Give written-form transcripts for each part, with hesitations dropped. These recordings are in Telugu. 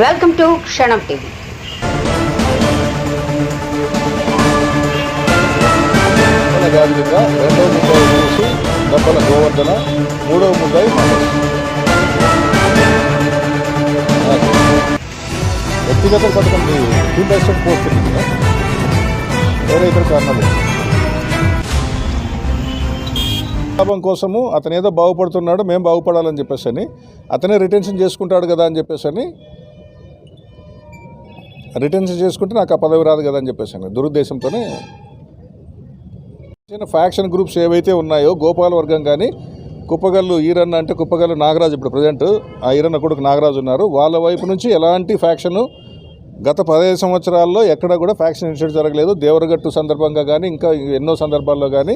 వెల్కమ్ టు క్షణం టీవీ. రెండవ ముద్దాయి చూసి దప్పల గోవర్ధన, మూడవ ముద్దాయి వ్యక్తిగత పథకం ఫీల్డ్ అసిస్టెంట్ పోస్ట్ ఉంది కదా, వేరే ఇతర కారణాలు లాభం కోసము అతను ఏదో బాగుపడుతున్నాడు, మేము బాగుపడాలని చెప్పేసి అని అతనే రిటెన్షన్ చేసుకుంటాడు కదా అని చెప్పేసి అని రిటెన్షన్ చేసుకుంటే నాకు ఆ పదవి రాదు కదా అని చెప్పేసి అని దురుద్దేశంతోనే ఫ్యాక్షన్ గ్రూప్స్ ఏవైతే ఉన్నాయో గోపాల వర్గం కానీ కుప్పగల్లు ఈరన్న అంటే కుప్పగల్లు నాగరాజు, ఇప్పుడు ప్రజెంట్ ఆ ఈరన్న కొడుకు నాగరాజు ఉన్నారు, వాళ్ళ వైపు నుంచి ఎలాంటి ఫ్యాక్షను గత 15 సంవత్సరాల్లో ఎక్కడ కూడా ఫ్యాక్షన్ ఇన్సిడెంట్ జరగలేదు. దేవరగట్టు సందర్భంగా కానీ ఇంకా ఎన్నో సందర్భాల్లో కానీ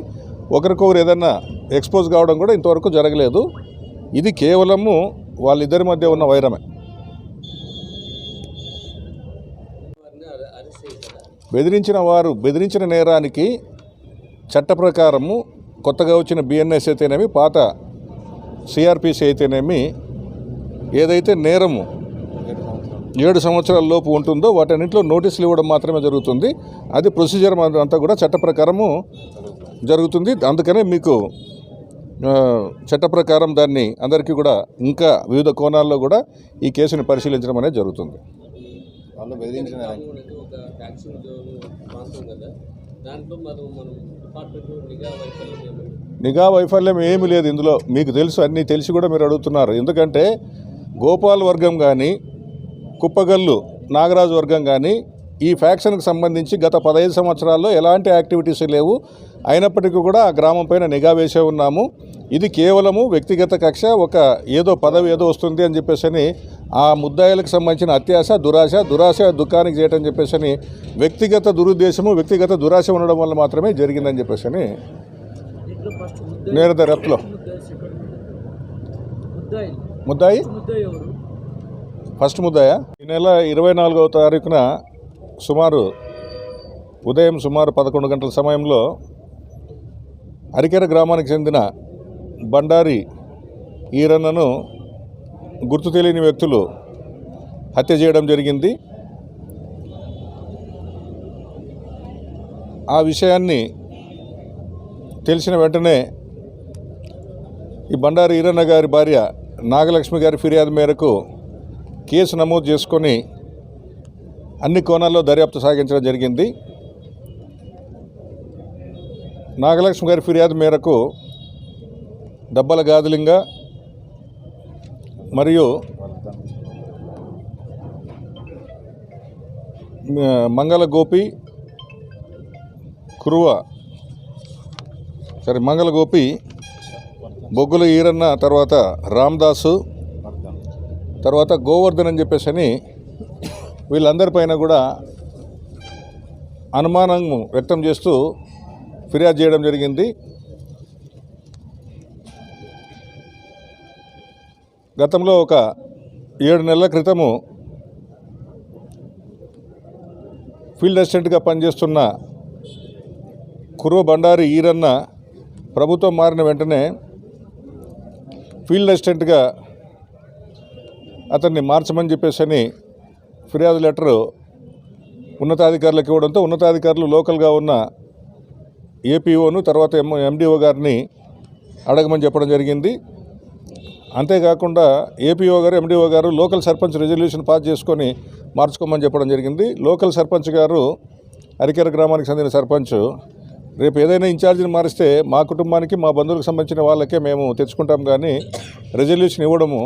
ఒకరికొకరు ఏదన్నా ఎక్స్పోజ్ కావడం కూడా ఇంతవరకు జరగలేదు. ఇది కేవలము వాళ్ళిద్దరి మధ్య ఉన్న వైరమే. బెదిరించిన నేరానికి చట్ట ప్రకారము కొత్తగా వచ్చిన బిఎన్ఎస్ అయితేనేమి పాత సిఆర్పిసి అయితేనేమి ఏదైతే నేరము 7 సంవత్సరాల లోపు ఉంటుందో వాటన్నింటిలో నోటీసులు ఇవ్వడం మాత్రమే జరుగుతుంది. అది ప్రొసీజర్ అంతా కూడా చట్ట ప్రకారము జరుగుతుంది. అందుకనే మీకు చట్ట ప్రకారం దాన్ని అందరికీ కూడా ఇంకా వివిధ కోణాల్లో కూడా ఈ కేసుని పరిశీలించడం అనేది జరుగుతుంది. నిఘా వైఫల్యం ఏమీ లేదు ఇందులో, మీకు తెలుసు, అన్నీ తెలిసి కూడా మీరు అడుగుతున్నారు. ఎందుకంటే గోపాల్ వర్గం కానీ కుప్పగల్లు నాగరాజు వర్గం కానీ ఈ ఫ్యాక్షన్కి సంబంధించి గత 15 సంవత్సరాల్లో ఎలాంటి యాక్టివిటీస్ లేవు. అయినప్పటికీ కూడా ఆ గ్రామం పైన నిఘా వేసే ఉన్నాము. ఇది కేవలము వ్యక్తిగత కక్ష, ఒక ఏదో పదవి ఏదో వస్తుంది అని చెప్పేసి ఆ ముద్దాయిలకు సంబంధించిన అత్యాశ, దురాశ దుఃఖానికి చేయటం చెప్పేసి వ్యక్తిగత దురుద్దేశము, వ్యక్తిగత దురాశ ఉండడం వల్ల మాత్రమే జరిగిందని చెప్పేసి నేను దర్యాప్తులో ముద్దాయి ఫస్ట్ ముద్దాయ ఈ నెల 24వ తారీఖున ఉదయం సుమారు 11 గంటల సమయంలో అరికెర గ్రామానికి చెందిన బండారి ఈరన్నను గుర్తు తెలియని వ్యక్తులు హత్య చేయడం జరిగింది. ఆ విషయాన్ని తెలిసిన వెంటనే ఈ బండారి ఈరన్న గారి భార్య నాగలక్ష్మి గారి ఫిర్యాదు మేరకు కేసు నమోదు చేసుకొని అన్ని కోణాల్లో దర్యాప్తు సాగించడం జరిగింది. నాగలక్ష్మి గారి ఫిర్యాదు మేరకు దబ్బల గాదిలింగ మరియు మంగళ గోపి బొగ్గుల ఈరన్న, తర్వాత రామదాసు, తర్వాత గోవర్ధన్ అని చెప్పేసి అని వీళ్ళందరిపైన కూడా అనుమానం వ్యక్తం చేస్తూ ఫిర్యాదు చేయడం జరిగింది. గతంలో ఒక 7 నెలల క్రితము ఫీల్డ్ అసిస్టెంట్గా పనిచేస్తున్న బండారి ఈరన్న ప్రభుత్వం మారిన వెంటనే ఫీల్డ్ అసిస్టెంట్గా అతన్ని మార్చమని చెప్పేసి అని ఫిర్యాదు లెటరు ఉన్నతాధికారులకు ఇవ్వడంతో ఉన్నతాధికారులు లోకల్గా ఉన్న ఏపీఓను తర్వాత ఎండిఓ గారిని అడగమని చెప్పడం జరిగింది. అంతేకాకుండా ఏపీఓ గారు ఎండిఓ గారు లోకల్ సర్పంచ్ రెజల్యూషన్ పాస్ చేసుకొని మార్చుకోమని చెప్పడం జరిగింది. లోకల్ సర్పంచ్ గారు అరికెర గ్రామానికి చెందిన సర్పంచ్ రేపు ఏదైనా ఇన్ఛార్జిని మారిస్తే మా కుటుంబానికి మా బంధువులకు సంబంధించిన వాళ్ళకే మేము తెచ్చుకుంటాం, కానీ రెజల్యూషన్ ఇవ్వడము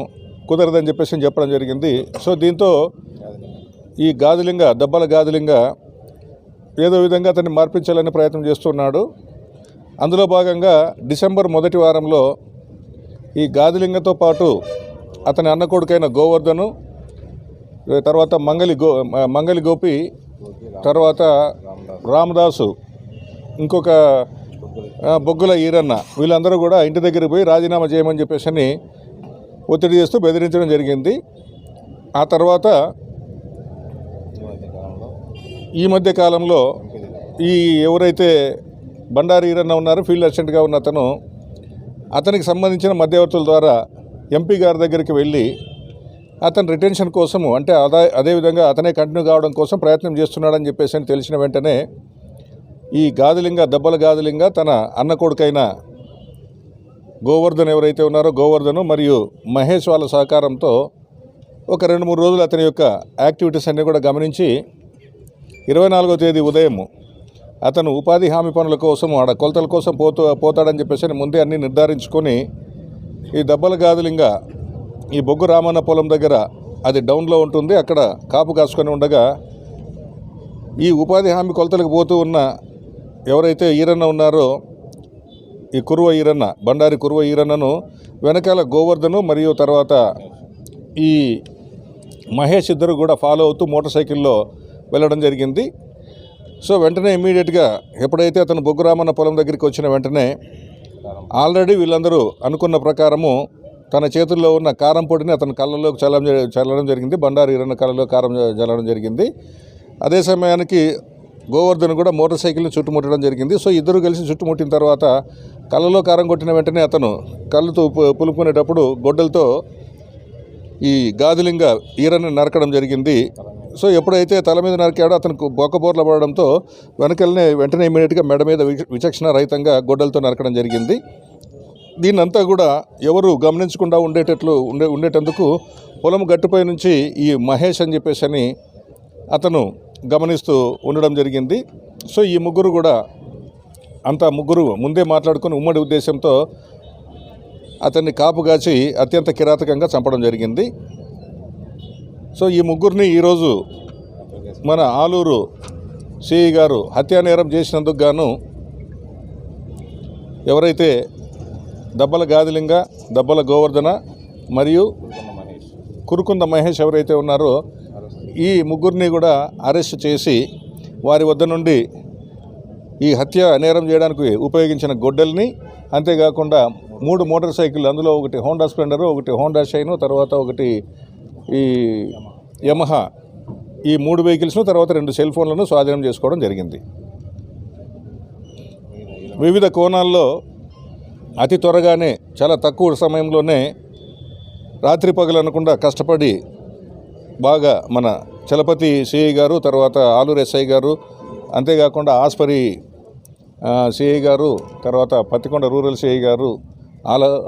కుదరదని చెప్పేసి చెప్పడం జరిగింది. సో దీంతో ఈ దబ్బల గాదిలింగ ఏదో విధంగా అతన్ని మార్పించాలని ప్రయత్నం చేస్తున్నాడు. అందులో భాగంగా డిసెంబర్ మొదటి వారంలో ఈ గాదిలింగతో పాటు అతని అన్న కొడుకైన గోవర్ధను, తర్వాత మంగళి గోపి, తర్వాత రామదాసు, ఇంకొక బొగ్గుల ఈరన్న, వీళ్ళందరూ కూడా ఇంటి దగ్గరికి పోయి రాజీనామా చేయమని చెప్పేసి ఒత్తిడి చేస్తూ బెదిరించడం జరిగింది. ఆ తర్వాత ఈ మధ్య కాలంలో ఎవరైతే బండారి ఈరన్న ఉన్నారో ఫీల్డ్ అసిస్టెంట్గా ఉన్న అతనికి సంబంధించిన మధ్యవర్తుల ద్వారా ఎంపీ గారి దగ్గరికి వెళ్ళి అతను రిటెన్షన్ కోసము అంటే అదేవిధంగా అతనే కంటిన్యూ కావడం కోసం ప్రయత్నం చేస్తున్నాడని చెప్పేసి అని తెలిసిన వెంటనే ఈ గాదిలింగ దెబ్బల గాదిలింగ తన అన్న కొడుకైన గోవర్ధన్ ఎవరైతే ఉన్నారో గోవర్ధను మరియు మహేష్ వాళ్ళ సహకారంతో ఒక 2-3 రోజులు అతని యొక్క యాక్టివిటీస్ అన్నీ కూడా గమనించి 24వ తేదీ ఉదయం అతను ఉపాధి హామీ పనుల కోసం ఆడ కొలతల కోసం పోతాడని చెప్పేసి ముందే అన్నీ నిర్ధారించుకొని ఈ దెబ్బల గాదిలింగ ఈ బొగ్గు రామన్న పొలం దగ్గర అది డౌన్లో ఉంటుంది, అక్కడ కాపు కాసుకొని ఉండగా ఈ ఉపాధి హామీ కొలతలకు పోతూ ఉన్న ఎవరైతే ఈరన్న ఉన్నారో ఈ కురువ ఈరన్న బండారి కురువ ఈరన్నను వెనకాల గోవర్ధను మరియు తర్వాత ఈ మహేష్ ఇద్దరు కూడా ఫాలో అవుతూ మోటార్ సైకిల్లో వెళ్ళడం జరిగింది. సో వెంటనే ఇమ్మీడియట్గా ఎప్పుడైతే అతను బొగ్గు రామన్న పొలం దగ్గరికి వచ్చిన వెంటనే ఆల్రెడీ వీళ్ళందరూ అనుకున్న ప్రకారము తన చేతుల్లో ఉన్న కారం పొడిని అతని కళ్ళలోకి చల్లడం జరిగింది. బండారు ఈరన్న కళ్ళలో కారం చల్లడం జరిగింది. అదే సమయానికి గోవర్ధన్ కూడా మోటార్ సైకిల్ని చుట్టుముట్టడం జరిగింది. సో ఇద్దరు కలిసి చుట్టుముట్టిన తర్వాత కళ్ళలో కారం కొట్టిన వెంటనే అతను కళ్ళతో పులుపుకునేటప్పుడు గొడ్డలతో ఈ గాదిలింగ ఈరన్ని నరకడం జరిగింది. సో ఎప్పుడైతే తల మీద నరికాడో అతనికి బొక్కబోర్ల పడడంతో వెంటనే ఇమీడియట్గా మెడ మీద విచక్షణ రహితంగా గొడ్డలతో నరకడం జరిగింది. దీన్నంతా కూడా ఎవరు గమనించకుండా ఉండేటందుకు పొలం గట్టుపై నుంచి ఈ మహేష్ అని చెప్పేసి అని అతను గమనిస్తూ ఉండడం జరిగింది. సో ఈ ముగ్గురు ముందే మాట్లాడుకుని ఉమ్మడి ఉద్దేశంతో అతన్ని కాపుగాచి అత్యంత కిరాతకంగా చంపడం జరిగింది. సో ఈ ముగ్గురిని ఈరోజు మన ఆలూరు సిఐ గారు హత్యా నేరం చేసినందుకు గాను ఎవరైతే దెబ్బల గాదిలింగ, దెబ్బల గోవర్ధన మరియు కురుకుంద మహేష్ ఎవరైతే ఉన్నారో ఈ ముగ్గురిని కూడా అరెస్ట్ చేసి వారి వద్ద నుండి ఈ హత్య నేరం చేయడానికి ఉపయోగించిన గొడ్డల్ని, అంతేకాకుండా 3 మోటార్ సైకిల్, అందులో ఒకటి హోండా స్ప్లెండరు, ఒకటి హోండా షైను, తర్వాత ఒకటి ఈ యమహా, ఈ 3 వెహికల్స్ను, తర్వాత 2 సెల్ ఫోన్లను స్వాధీనం చేసుకోవడం జరిగింది. వివిధ కోణాల్లో అతి త్వరగానే చాలా తక్కువ సమయంలోనే రాత్రి పగలు అనకుండా కష్టపడి బాగా మన చలపతి సిఐ గారు, తర్వాత ఆలూరు ఎస్ఐ గారు, అంతేకాకుండా ఆస్పరి సిఐ గారు, తర్వాత పత్తికొండ రూరల్ సిఐ గారు,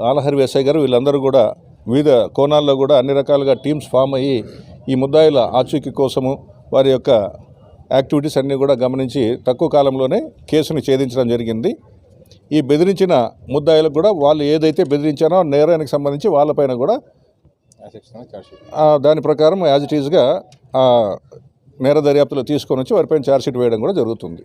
ఆలహరి ఎస్ఐ గారు, వీళ్ళందరూ కూడా వివిధ కోణాల్లో కూడా అన్ని రకాలుగా టీమ్స్ ఫామ్ అయ్యి ఈ ముద్దాయిల ఆచూకీ కోసము వారి యొక్క యాక్టివిటీస్ అన్నీ కూడా గమనించి తక్కువ కాలంలోనే కేసుని ఛేదించడం జరిగింది. ఈ బెదిరించిన ముద్దాయిలకు కూడా వాళ్ళు ఏదైతే బెదిరించారో నేరానికి సంబంధించి వాళ్ళపైన కూడా దాని ప్రకారం యాజ్ ఇట్ ఈజ్గా నేర దర్యాప్తులో తీసుకొని వచ్చి వారిపైన ఛార్జ్షీట్ వేయడం కూడా జరుగుతుంది.